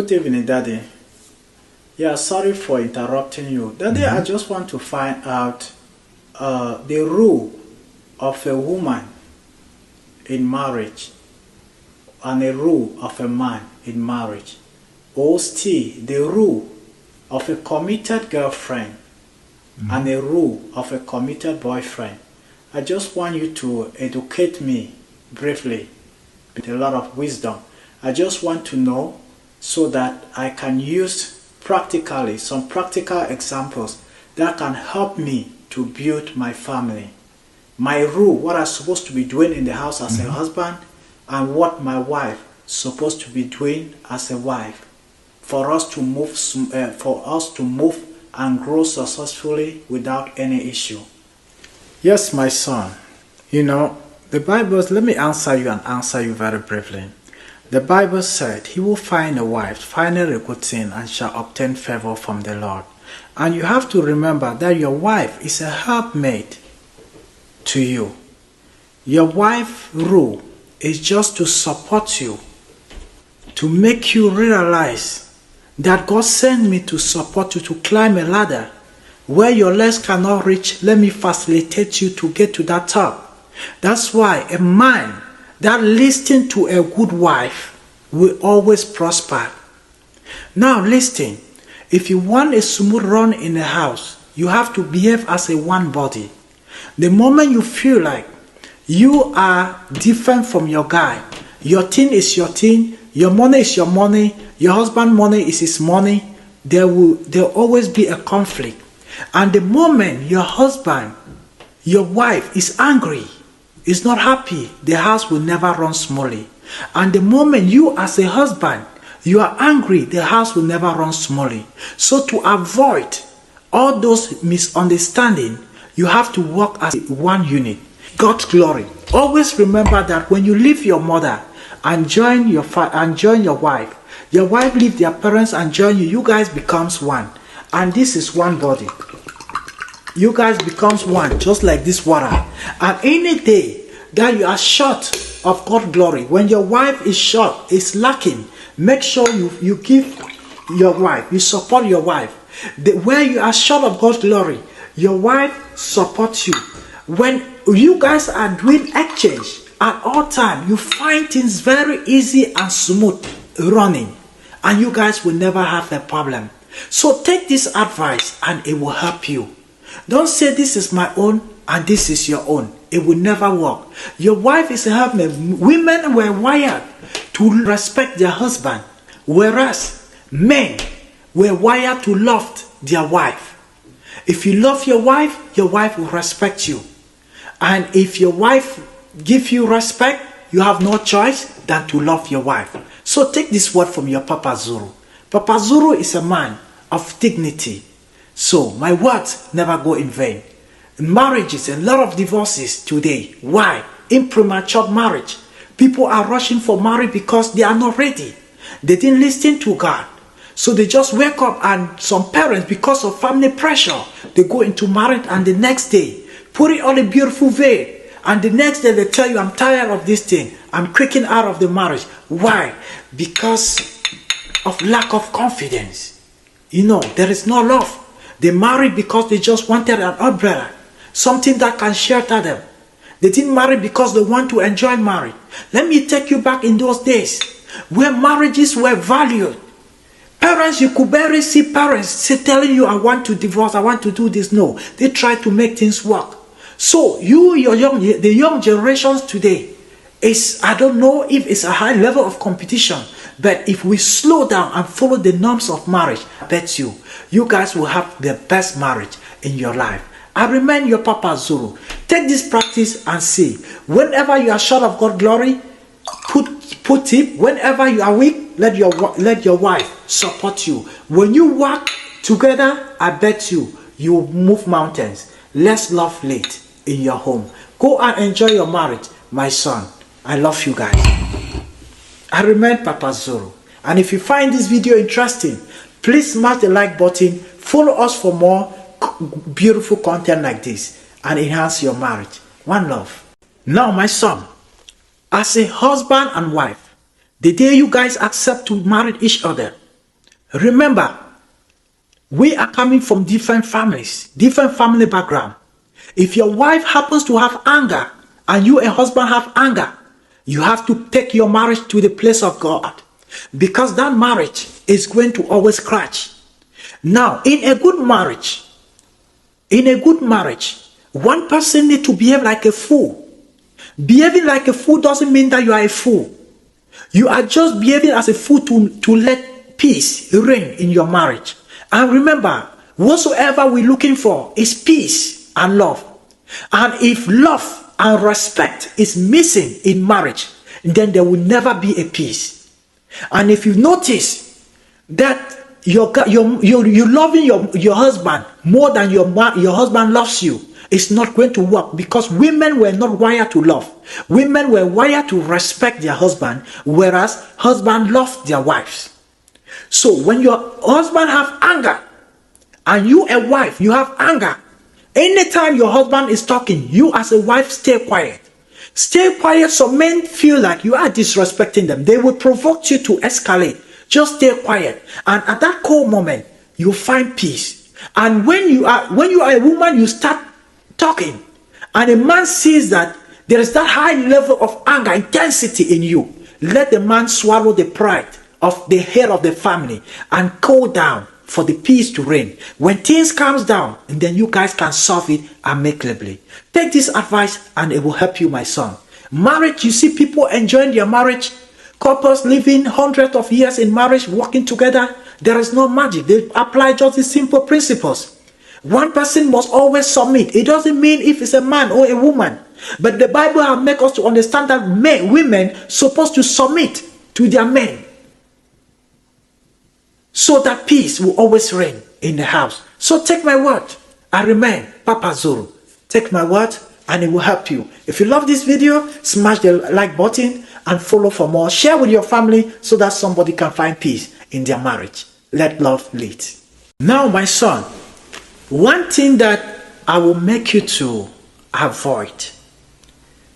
Good evening, Daddy. Yeah, sorry for interrupting you. Daddy, I just want to find out the role of a woman in marriage and a role of a man in marriage, or still the role of a committed girlfriend and a role of a committed boyfriend. I just want you to educate me briefly with a lot of wisdom. I just want to know so that I can use practically some practical examples that can help me to build my family. My role, what I'm supposed to be doing in the house as a husband, and what my wife is supposed to be doing as a wife, for us to move and grow successfully without any issue. Yes, my son. You know, the Bible, let me answer you very briefly. The Bible said, he will find a wife, find a good thing, and shall obtain favor from the Lord. And you have to remember that your wife is a helpmate to you. Your wife's role is just to support you, to make you realize that God sent me to support you to climb a ladder where your legs cannot reach. Let me facilitate you to get to that top. That's why a man that listens to a good wife will always prosper. Now listen, if you want a smooth run in the house, you have to behave as a one body. The moment you feel like you are different from your guy, your thing is your thing, your money is your money, your husband's money is his money, there will always be a conflict. And the moment your husband, your wife is angry, is not happy, the house will never run smoothly. And the moment you as a husband, you are angry, the house will never run smoothly. So to avoid all those misunderstandings, you have to work as one unit. God's glory. Always remember that when you leave your mother and join your wife leave their parents and join you, you guys becomes one. And this is one body. You guys becomes one, just like this water. And any day that you are short of God's glory, when your wife is short, is lacking, make sure you give your wife, you support your wife. Where you are short of God's glory, your wife supports you. When you guys are doing exchange at all time, you find things very easy and smooth running, and you guys will never have a problem. So take this advice and it will help you. Don't say this is my own and this is your own. It will never work. Your wife is a helpmate. Women were wired to respect their husband, whereas men were wired to love their wife. If you love your wife will respect you. And if your wife gives you respect, you have no choice than to love your wife. So take this word from your Papa Zuru. Papa Zuru is a man of dignity. So my words never go in vain. In marriages, a lot of divorces today. Why? In premature marriage. People are rushing for marriage because they are not ready. They didn't listen to God. So they just wake up, and some parents, because of family pressure, they go into marriage, and the next day, put it on a beautiful veil. And the next day they tell you, I'm tired of this thing. I'm kicking out of the marriage. Why? Because of lack of confidence. You know, there is no love. They married because they just wanted an umbrella, something that can shelter them. They didn't marry because they want to enjoy marriage. Let me take you back in those days where marriages were valued. Parents, you could barely see parents telling you, I want to divorce, I want to do this. No, they try to make things work. So the young generations today, I don't know if it's a high level of competition, but if we slow down and follow the norms of marriage, I bet you guys will have the best marriage in your life. I remind your Papa Zuru, take this practice and see. Whenever you are short of God's glory, put it. Whenever you are weak, let your wife support you. When you work together, I bet you will move mountains. Let's love late in your home. Go and enjoy your marriage, my son. I love you guys. I remain Papa Zuru. And if you find this video interesting, please smash the like button. Follow us for more beautiful content like this and enhance your marriage. One love. Now, my son, as a husband and wife, the day you guys accept to marry each other, Remember, we are coming from different families, different family background. If your wife happens to have anger and you, a husband, have anger, you have to take your marriage to the place of God, because that marriage is going to always crash. Now, in a good marriage, one person needs to behave like a fool. Behaving like a fool doesn't mean that you are a fool. You are just behaving as a fool to let peace reign in your marriage. And remember, whatsoever we're looking for is peace and love. And if love and respect is missing in marriage, then there will never be a peace. And if you notice that you're loving your husband more than your husband loves you, it's not going to work, because women were not wired to love. Women were wired to respect their husband, whereas husbands love their wives. So when your husband have anger and you, a wife, you have anger, anytime your husband is talking, you as a wife stay quiet. Stay quiet so men feel like you are disrespecting them. They will provoke you to escalate. Just stay quiet. And at that cold moment, you find peace. And when you are a woman, you start talking. And a man sees that there is that high level of anger, intensity in you. Let the man swallow the pride of the head of the family and cool down for the peace to reign. When things calms down, and then you guys can solve it amicably. Take this advice and it will help you, my son. Marriage, you see people enjoying their marriage, couples living hundreds of years in marriage, working together. There is no magic. They apply just the simple principles. One person must always submit. It doesn't mean if it's a man or a woman. But the Bible has made us to understand that women supposed to submit to their men, so that peace will always reign in the house. So take my word. I remain Papa Zuru. Take my word and it will help you. If you love this video, smash the like button and follow for more. Share with your family so that somebody can find peace in their marriage. Let love lead. Now, my son, one thing that I will make you to avoid,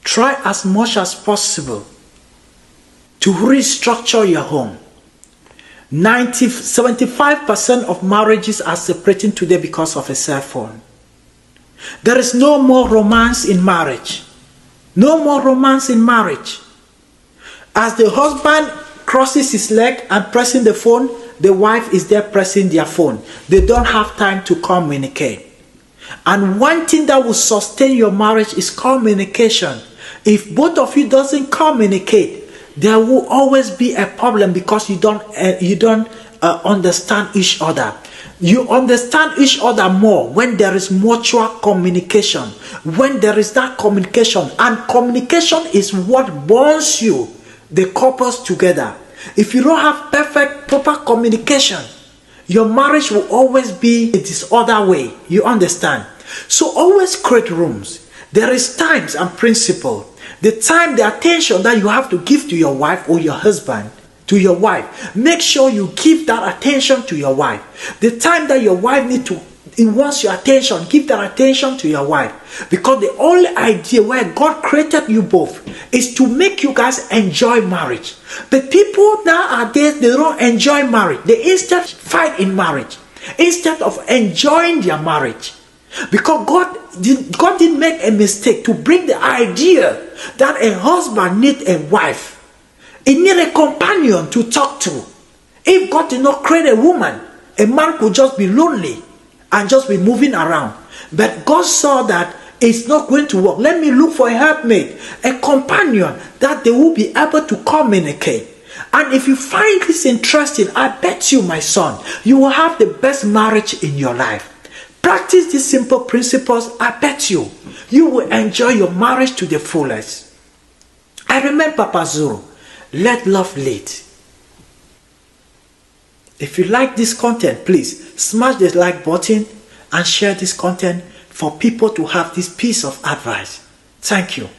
try as much as possible to restructure your home. 75% of marriages are separating today because of a cell phone. There is no more romance in marriage. No more romance in marriage. As the husband crosses his leg and pressing the phone, the wife is there pressing their phone. They don't have time to communicate. And one thing that will sustain your marriage is communication. If both of you doesn't communicate, there will always be a problem, because you don't understand each other. You understand each other more when there is mutual communication. When there is that communication, and communication is what bonds you, the couples, together. If you don't have perfect, proper communication, your marriage will always be this other way. You understand? So always create rooms. There is times and principle. The time, the attention that you have to give to your wife or your husband, to your wife, make sure you give that attention to your wife. The time that your wife wants your attention, give that attention to your wife. Because the only idea where God created you both is to make you guys enjoy marriage. But people nowadays, they don't enjoy marriage. They instead fight in marriage instead of enjoying their marriage. Because God didn't make a mistake to bring the idea that a husband needs a wife. He needs a companion to talk to. If God did not create a woman, a man could just be lonely and just be moving around. But God saw that it's not going to work. Let me look for a helpmate, a companion that they will be able to communicate. And if you find this interesting, I bet you, my son, you will have the best marriage in your life. Practice these simple principles. I bet you will enjoy your marriage to the fullest. I remember Papa Zuru. Let love lead. If you like this content, please smash the like button and share this content for people to have this piece of advice. Thank you.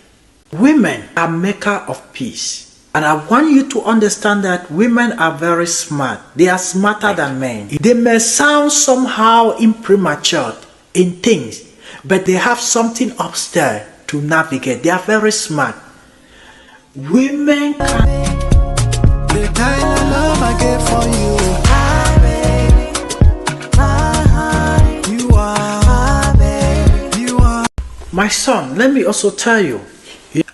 Women are maker of peace. And I want you to understand that women are very smart. They are smarter than men. They may sound somehow immature in things, but they have something upstairs to navigate. They are very smart. Women can... The kind of love I get for you, My son, let me also tell you,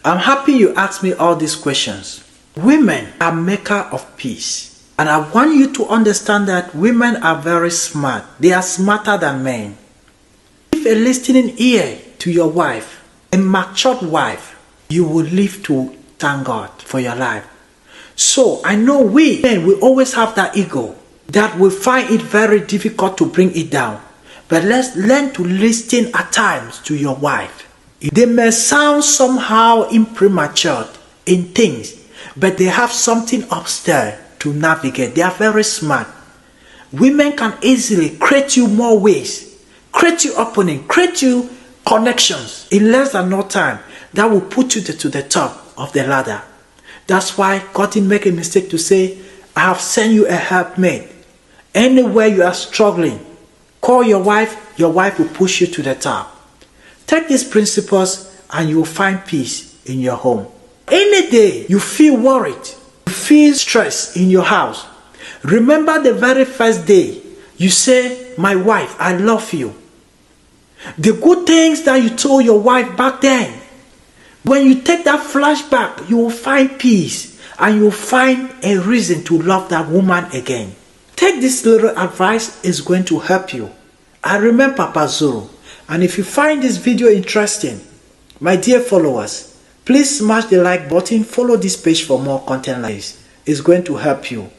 I'm happy you asked me all these questions. Women are maker of peace. And I want you to understand that women are very smart. They are smarter than men. Give a listening ear to your wife, a matured wife, you will live to thank God for your life. So I know we men will always have that ego that we find it very difficult to bring it down. But let's learn to listen at times to your wife. They may sound somehow immature in things, but they have something upstairs to navigate. They are very smart. Women can easily create you more ways, create you opening, create you connections in less than no time that will put you to the top of the ladder. That's why God didn't make a mistake to say, I have sent you a helpmate. Anywhere you are struggling, call your wife will push you to the top. Take these principles and you will find peace in your home. Any day you feel worried, you feel stress in your house, remember the very first day you say, my wife, I love you. The good things that you told your wife back then, when you take that flashback, you will find peace and you will find a reason to love that woman again. Take this little advice, it's going to help you. I remain Papa Zuru, and if you find this video interesting, my dear followers, please smash the like button, follow this page for more content like this. It's going to help you.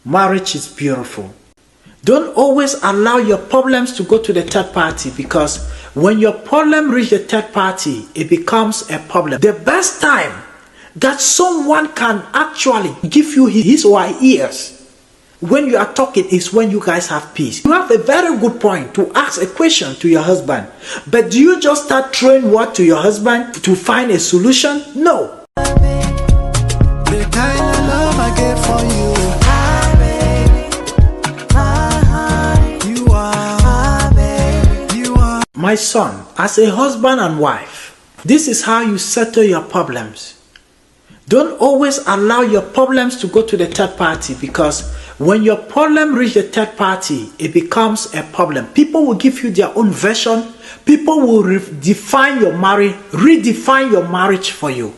Marriage is beautiful. Don't always allow your problems to go to the third party, because when your problem reaches the third party, it becomes a problem. The best time that someone can actually give you his or her ears when you are talking is when you guys have peace. You have a very good point to ask a question to your husband, but do you just start throwing word to your husband to find a solution? No. The kind of love I get for you. My son, as a husband and wife, this is how you settle your problems. Don't always allow your problems to go to the third party, because when your problem reaches the third party, it becomes a problem. People will give you their own version. People will redefine your marriage for you.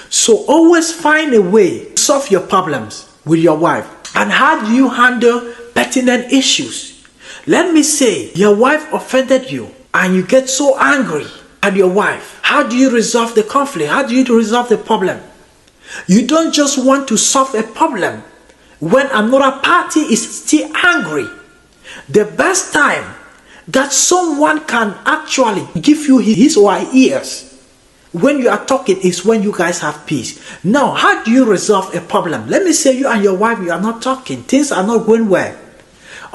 So always find a way to solve your problems with your wife. And how do you handle pertinent issues? Let me say your wife offended you and you get so angry at your wife. How do you resolve the conflict? How do you resolve the problem? You don't just want to solve a problem when another party is still angry. The best time that someone can actually give you his or her ears when you are talking is when you guys have peace. Now, how do you resolve a problem? Let me say you and your wife, you are not talking. Things are not going well.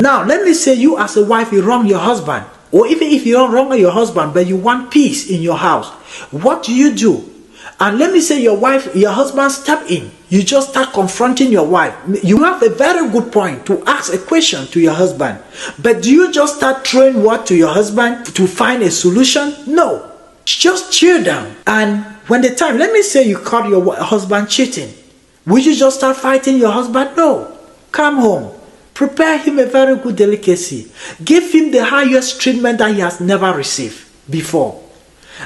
Now, let me say you as a wife, you wrong your husband. Or even if you don't wrong your husband, but you want peace in your house, what do? And let me say your husband step in. You just start confronting your wife. You have a very good point to ask a question to your husband. But do you just start throwing word to your husband to find a solution? No. Just chill down. And when the time, let me say you caught your husband cheating. Would you just start fighting your husband? No. Come home. Prepare him a very good delicacy. Give him the highest treatment that he has never received before.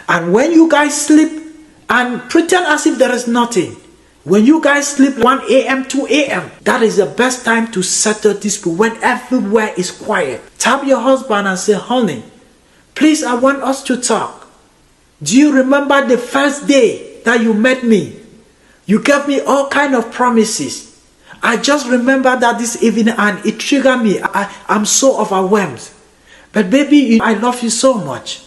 And when you guys sleep, and pretend as if there is nothing. When you guys sleep 1 a.m., 2 a.m., that is the best time to settle dispute when everywhere is quiet. Tap your husband and say, honey, please, I want us to talk. Do you remember the first day that you met me? You gave me all kind of promises. I just remember that this evening and it triggered me. I'm so overwhelmed. But baby, I love you so much.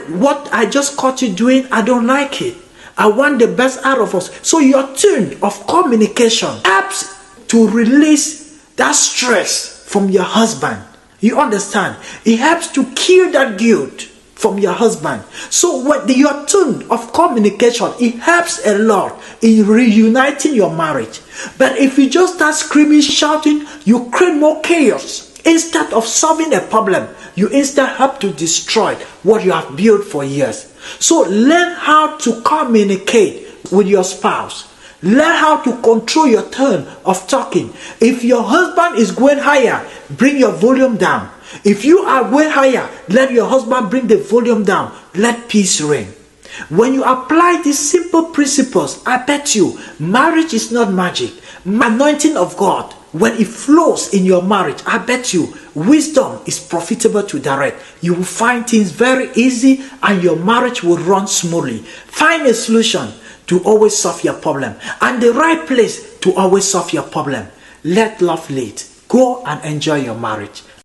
What I just caught you doing, I don't like it. I want the best out of us. So your tune of communication helps to release that stress from your husband. You understand? It helps to kill that guilt from your husband. So your tune of communication, it helps a lot in reuniting your marriage. But if you just start screaming, shouting, you create more chaos. Instead of solving a problem, you instead help to destroy what you have built for years. So learn how to communicate with your spouse. Learn how to control your tone of talking. If your husband is going higher, bring your volume down. If you are going higher, let your husband bring the volume down. let peace reign. When you apply these simple principles, I bet you, marriage is not magic. Anointing of God, when it flows in your marriage, I bet you, wisdom is profitable to direct. You will find things very easy and your marriage will run smoothly. Find a solution to always solve your problem and the right place to always solve your problem. Let love lead. Go and enjoy your marriage.